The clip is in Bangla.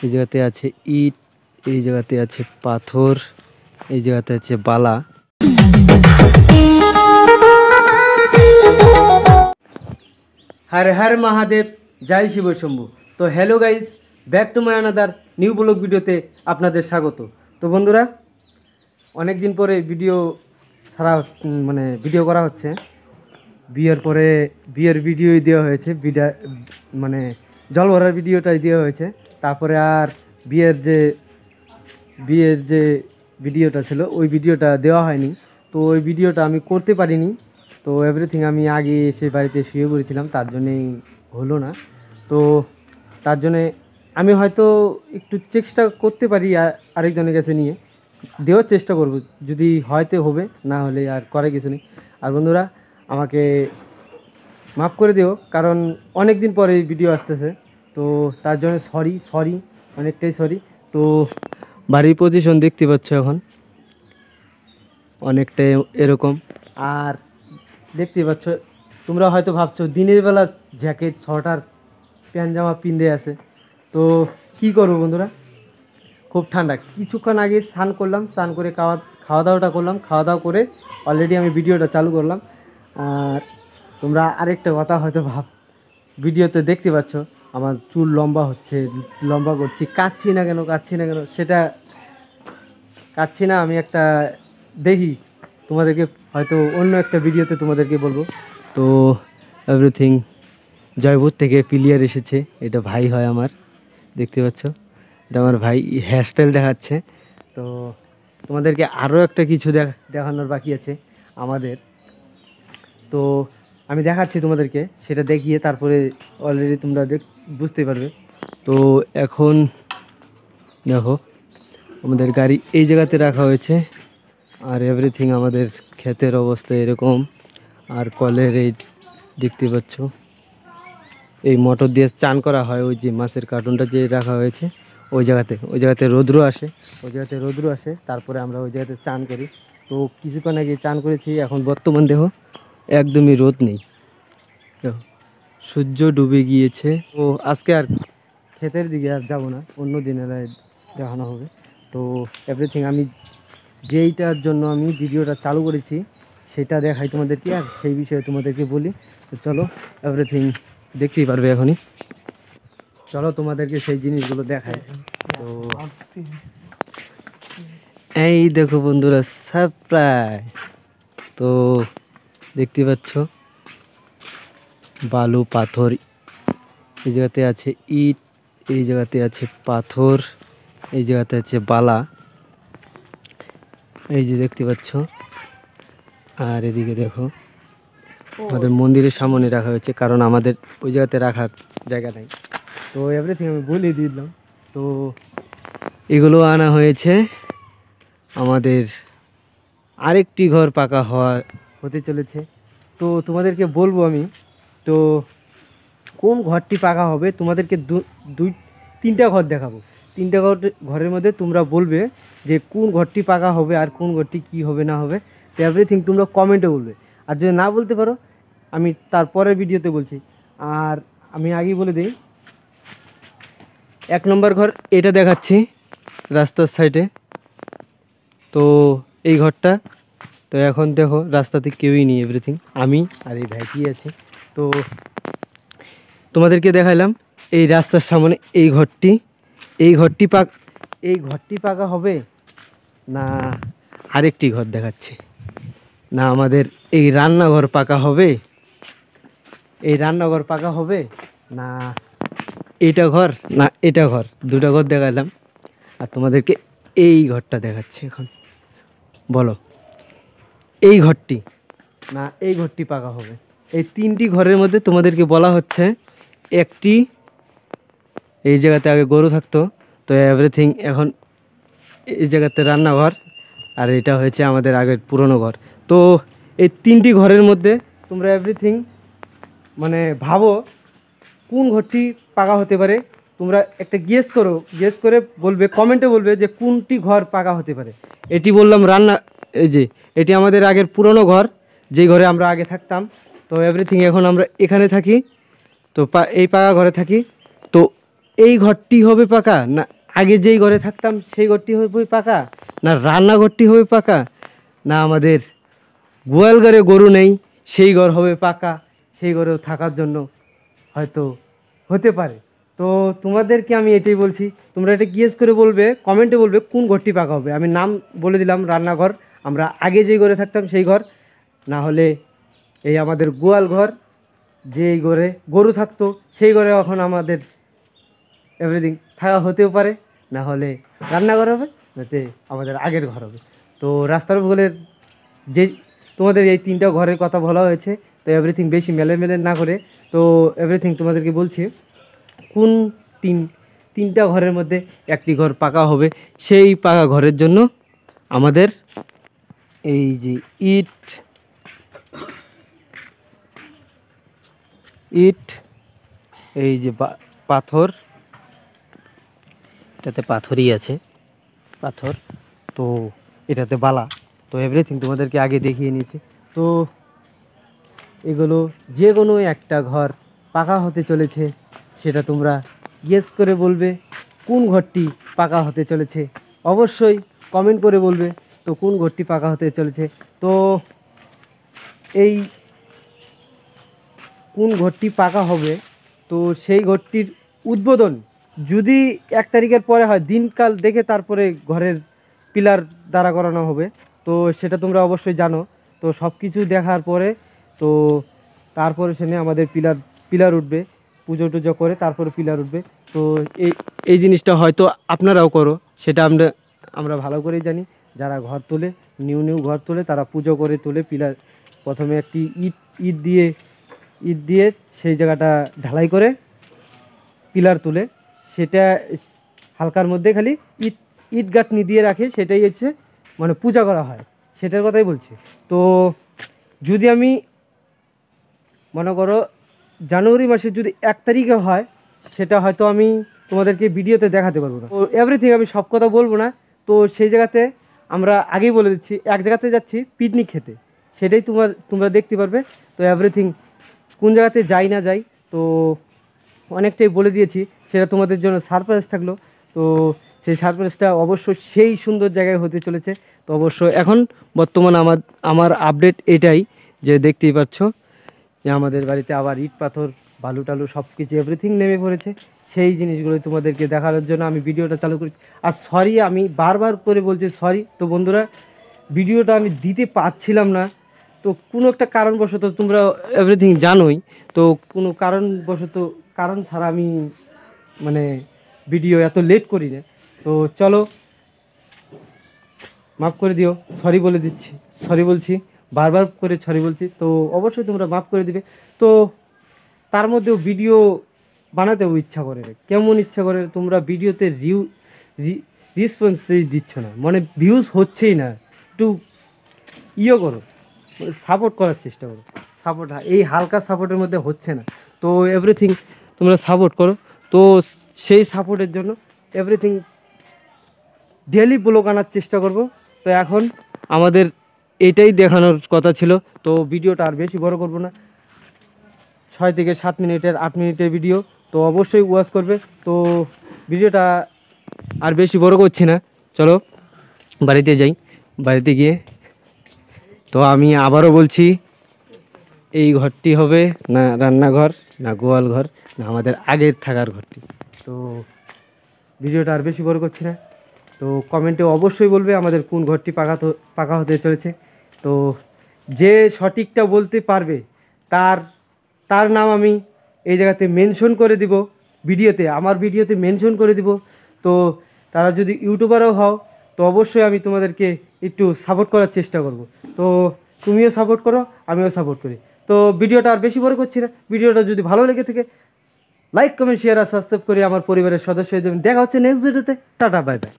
এই জায়গাতে আছে ইট, এই জায়গাতে আছে পাথর, এই জায়গাতে আছে বালা। হর হর মহাদেব, জয় শিব শম্ভু। তো hello guys, back to my another new blog ভিডিওতে আপনাদের স্বাগত। তো বন্ধুরা, অনেক দিন পরে ভিডিও ছাড়া ভিডিও করা হচ্ছে। বিয়ের পরে বিয়ের ভিডিওই দেওয়া হয়েছে, মানে জল ভরার ভিডিওটাই দেওয়া হয়েছে। তারপরে আর বিয়ের যে ভিডিওটা ছিল ওই ভিডিওটা দেওয়া হয়নি। তো ওই ভিডিওটা আমি করতে পারিনি। তো এভরিথিং আমি আগে এসে বাড়িতে শুয়ে পড়েছিলাম, তার জন্যেই হলো না। তো তার জন্যে আমি হয়তো একটু চেষ্টা করতে পারি আরেকজনের কাছে নিয়ে দেওয়ার চেষ্টা করব, যদি হয়তো হবে, না হলে আর করে কিছু নেই। আর বন্ধুরা, আমাকে মাফ করে দিও, কারণ অনেক দিন পরে ভিডিও আসতেছে। তো তার জন্য সরি, অনেকটাই সরি। তো বাড়ির পজিশন দেখতে পাচ্ছ এখন অনেকটাই এরকম। আর দেখতে পাচ্ছ, তোমরা হয়তো ভাবছো দিনের বেলা জ্যাকেট সোয়েটার প্যান্ট জামা পিঁধে আছে, তো কি করবো বন্ধুরা, খুব ঠান্ডা। কিছুক্ষণ আগে স্নান করলাম, স্নান করে খাওয়া দাওয়াটা করলাম, খাওয়া দাওয়া করে অলরেডি আমি ভিডিওটা চালু করলাম। আর তোমরা আরেকটা কথা হয়তো ভিডিওতে দেখতে পাচ্ছ, আমার চুল লম্বা করছি, কাটছি না কেন সেটা কাটছি না। আমি একটা দেখি, তোমাদেরকে হয়তো অন্য একটা ভিডিওতে তোমাদেরকে বলবো। তো এভরিথিং জয়পুর থেকে প্লেয়ার এসেছে, এটা ভাই হয় আমার, দেখতে পাচ্ছ, এটা আমার ভাই। হেয়ারস্টাইল দেখাচ্ছে। তো তোমাদেরকে আরও একটা কিছু দেখানোর বাকি আছে আমাদের। তো আমি দেখাচ্ছি তোমাদেরকে, সেটা দেখিয়ে তারপরে অলরেডি তোমরা বুঝতে পারবে। তো এখন দেখো, আমাদের গাড়ি এই জায়গাতে রাখা হয়েছে, আর এভরিথিং আমাদের ক্ষেতের অবস্থা এরকম। আর কলের এই দেখতে পাচ্ছ, এই মোটর দিয়ে চান করা হয়। ওই যে মাছের কার্টুনটা যে রাখা হয়েছে ওই জায়গাতে রৌদ্র আসে, তারপরে আমরা ওই জায়গাতে চান করি। তো কিছুক্ষণ আগে চান করেছি, এখন বর্তমান দেখো একদমই রোদ নেই, দেখো সূর্য ডুবে গিয়েছে। তো আজকে আর ক্ষেতের দিকে আর যাবো না, অন্য দিনের দেখানো হবে। তো এভরিথিং আমি যেইটার জন্য আমি ভিডিওটা চালু করেছি সেটা দেখাই তোমাদেরকে, আর সেই বিষয়ে তোমাদেরকে বলি। তো চলো, এভরিথিং দেখতেই পারবে এখনই। চলো তোমাদেরকে সেই জিনিসগুলো দেখাই। তো এই দেখো বন্ধুরা, সারপ্রাইজ। তো দেখতে পাচ্ছ বালু পাথর, এই জায়গাতে আছে ইট, এই জায়গাতে আছে পাথর, এই জায়গাতে আছে বালা, এই যে দেখতে পাচ্ছ। আর এদিকে দেখো, আমাদের মন্দিরের সামনে রাখা হয়েছে, কারণ আমাদের ওই জায়গাতে রাখার জায়গা নাই। তো এভরিথিং আমি বলে দিলাম। তো এগুলো আনা হয়েছে, আমাদের আরেকটি ঘর পাকা হতে চলেছে। তো তোমাদেরকে বলবো আমি, তো কোন ঘরটি পাকা হবে তোমাদেরকে তিনটা ঘর দেখাবো। তিনটা ঘরের মধ্যে তোমরা বলবে যে কোন ঘরটি পাকা হবে আর কোন ঘরটি কি হবে না হবে। তো এভরিথিং তোমরা কমেন্টে বলবে, আর যদি না বলতে পারো আমি তারপরের ভিডিওতে বলছি। আর আমি আগেই বলে দিই, 1 নম্বর ঘর এটা দেখাচ্ছি রাস্তার সাইডে। তো এই ঘরটা, তো এখন দেখো রাস্তাতে কেউই নেই, এভরিথিং আমি আর এই ভাইটি আছে। তো তোমাদেরকে দেখাইলাম এই রাস্তার সামনে এই ঘরটি পাকা হবে না আরেকটি ঘর দেখাচ্ছে, না আমাদের এই রান্নাঘর পাকা হবে, না এটা ঘর, না এটা ঘর। দুটো ঘর দেখালাম, আর তোমাদেরকে এই ঘরটা দেখাচ্ছে। এখন বলো, এই ঘরটি না এই ঘরটি পাকা হবে। এই তিনটি ঘরের মধ্যে তোমাদেরকে বলা হচ্ছে, একটি এই জায়গাতে আগে গরু থাকতো, তো এভরিথিং এখন এই জায়গাতে রান্নাঘর, আর এটা হয়েছে আমাদের আগের পুরনো ঘর। তো এই তিনটি ঘরের মধ্যে তোমরা এভরিথিং ভাবো কোন ঘরটি পাকা হতে পারে। তোমরা একটা গেস করে বলবে, কমেন্টে বলবে যে কোনটি ঘর পাকা হতে পারে। এটি বললাম এই যে এটি আমাদের আগের পুরনো ঘর, যেই ঘরে আমরা আগে থাকতাম। তো এভরিথিং এখন আমরা এখানে থাকি, তো এই পাকা ঘরে থাকি। তো এই ঘরটি হবে পাকা, না আগে যেই ঘরে থাকতাম সেই ঘরটি হবে পাকা, না রান্নাঘরটি হবে পাকা, না আমাদের গোয়াল ঘরে গরু নেই সেই ঘর হবে পাকা, সেই ঘরেও থাকার জন্য হয়তো হতে পারে। তো তোমাদেরকে আমি এটাই বলছি, তোমরা এটা জিজ্ঞেস করে বলবে, কমেন্টে বলবে কোন ঘরটি পাকা হবে। আমি নাম বলে দিলাম, রান্নাঘর, আমরা আগে যেই ঘরে থাকতাম সেই ঘর, না হলে এই আমাদের গোয়াল ঘর, যেই ঘরে গরু থাকতো সেই ঘরে এখন আমাদের এভরিথিং থাকা হতেও পারে, না হলে রান্নাঘর হবে, নাতে আমাদের আগের ঘর হবে। তো রাস্তার ভূগোলের যে তোমাদের এই তিনটা ঘরের কথা বলা হয়েছে, তো এভরিথিং বেশি মেলে না করে, তো এভরিথিং তোমাদেরকে বলছি কোন তিনটা ঘরের মধ্যে একটি ঘর পাকা হবে। সেই পাকা ঘরের জন্য আমাদের এই যে ইট এই যে পাথর, এটাতে পাথরই আছে, পাথর, তো এটাতে বালা, তো এভরিথিং তোমাদেরকে আগে দেখিয়ে নিয়েছি। তো এগুলো যে কোনো একটা ঘর পাকা হতে চলেছে, সেটা তোমরা গেস করে বলবে কোন ঘরটি পাকা হতে চলেছে, অবশ্যই কমেন্ট করে বলবে তো কোন ঘরটি পাকা হতে চলেছে। তো এই কোন ঘরটি পাকা হবে, তো সেই ঘরটির উদ্বোধন যদি 1 তারিখের পরে হয়, দিনকাল দেখে তারপরে ঘরের পিলার দাঁড়া করানো হবে, তো সেটা তোমরা অবশ্যই জানো। তো সব কিছু দেখার পরে তো তারপরে সেখানে আমাদের পিলার উঠবে, পুজো টুজো করে তারপরে পিলার উঠবে। তো এই জিনিসটা হয়তো আপনারাও করো, সেটা আমরা ভালো করেই জানি। যারা ঘর তোলে, নিউ ঘর তোলে, তারা পুজো করে তোলে পিলার, প্রথমে একটি ইট দিয়ে সেই জায়গাটা ঢালাই করে পিলার তুলে, সেটা হালকার মধ্যে খালি ইট গাঁথনি দিয়ে রাখে, সেটাই হচ্ছে মানে পূজা করা হয়, সেটার কথাই বলছি। তো যদি আমি মনে করো জানুয়ারি মাসের যদি 1 তারিখে হয়, সেটা হয়তো আমি তোমাদেরকে ভিডিওতে দেখাতে পারবো না, তো এভরিথিং আমি সব কথা বলবো না। তো সেই জায়গাতে আমরা আগেই বলে দিচ্ছি, এক জায়গাতে যাচ্ছি পিকনিক খেতে, সেটাই তোমরা দেখতে পারবে। তো এভরিথিং কোন জায়গাতে যাই না যাই, তো অনেকটাই বলে দিয়েছি, সেটা তোমাদের জন্য সারপ্রাইজ থাকলো। তো সেই সারপ্রাইজটা অবশ্যই সেই সুন্দর জায়গায় হতে চলেছে। তো অবশ্যই এখন বর্তমান আমার আপডেট এটাই, যে দেখতেই পাচ্ছ যে আমাদের বাড়িতে আবার ইট পাথর বালু টালু সব কিছু এভরিথিং নেমে পড়েছে। সেই জিনিসগুলো তোমাদেরকে দেখানোর জন্য আমি ভিডিওটা চালু করেছি। আর সরি, আমি বারবার করে বলছি সরি। তো বন্ধুরা, ভিডিওটা আমি দিতে পারছিলাম না, তো কোনো একটা কারণবশত, তোমরা এভরিথিং জানোই, তো কোনো কারণ ছাড়া আমি মানে ভিডিও এত লেট করি না। তো চলো, মাফ করে দিও, সরি বলে দিচ্ছি, সরি বলছি, বারবার করে সরি বলছি। তো অবশ্যই তোমরা মাফ করে দিবে। তো তার মধ্যেও ভিডিও বানাতেও ইচ্ছা করে, কেমন ইচ্ছা করে, তোমরা ভিডিওতে রেসপন্স দিচ্ছ না, মানে ভিউজ হচ্ছেই না, একটু করো, সাপোর্ট করার চেষ্টা করো। সাপোর্ট এই হালকা সাপোর্টের মধ্যে হচ্ছে না, তো এভরিথিং তোমরা সাপোর্ট করো। তো সেই সাপোর্টের জন্য এভরিথিং ডেলি ব্লগ আনার চেষ্টা করব। তো এখন আমাদের এটাই দেখানোর কথা ছিল, তো ভিডিওটা আর বেশি বড় করব না, 6 থেকে 7 মিনিটের 8 মিনিটের ভিডিও, তো অবশ্যই ওয়াচ করবে। তো ভিডিওটা আর বেশি বড় করছি না, চলো বাড়িতে যাই। বাড়িতে গিয়ে তো আমি আবারও বলছি, এই ঘরটি হবে না রান্নাঘর, না গোয়াল ঘর, না আমাদের আগের থাকার ঘরটি। তো ভিডিওটা আর বেশি বড় করছি না, তো কমেন্টে অবশ্যই বলবে আমাদের কোন ঘরটি পাকা হতে চলেছে। তো যে সঠিকটা বলতে পারবে তার নাম আমি এই জায়গাতে মেনশন করে দিব, আমার ভিডিওতে মেনশন করে দিব। তো তারা যদি ইউটিউবারও হও, তো অবশ্যই আমি তোমাদেরকে একটু সাপোর্ট করার চেষ্টা করব। তো তুমিও সাপোর্ট করো, আমিও সাপোর্ট করি। তো ভিডিওটা আর বেশি বড় করছি না, ভিডিওটা যদি ভালো লেগে থাকে লাইক কমেন্ট শেয়ার আর সাবস্ক্রাইব করে আমার পরিবারের সদস্য হয়ে যাবেন। দেখা হচ্ছে নেক্সট ভিডিওতে। Tata, bye bye.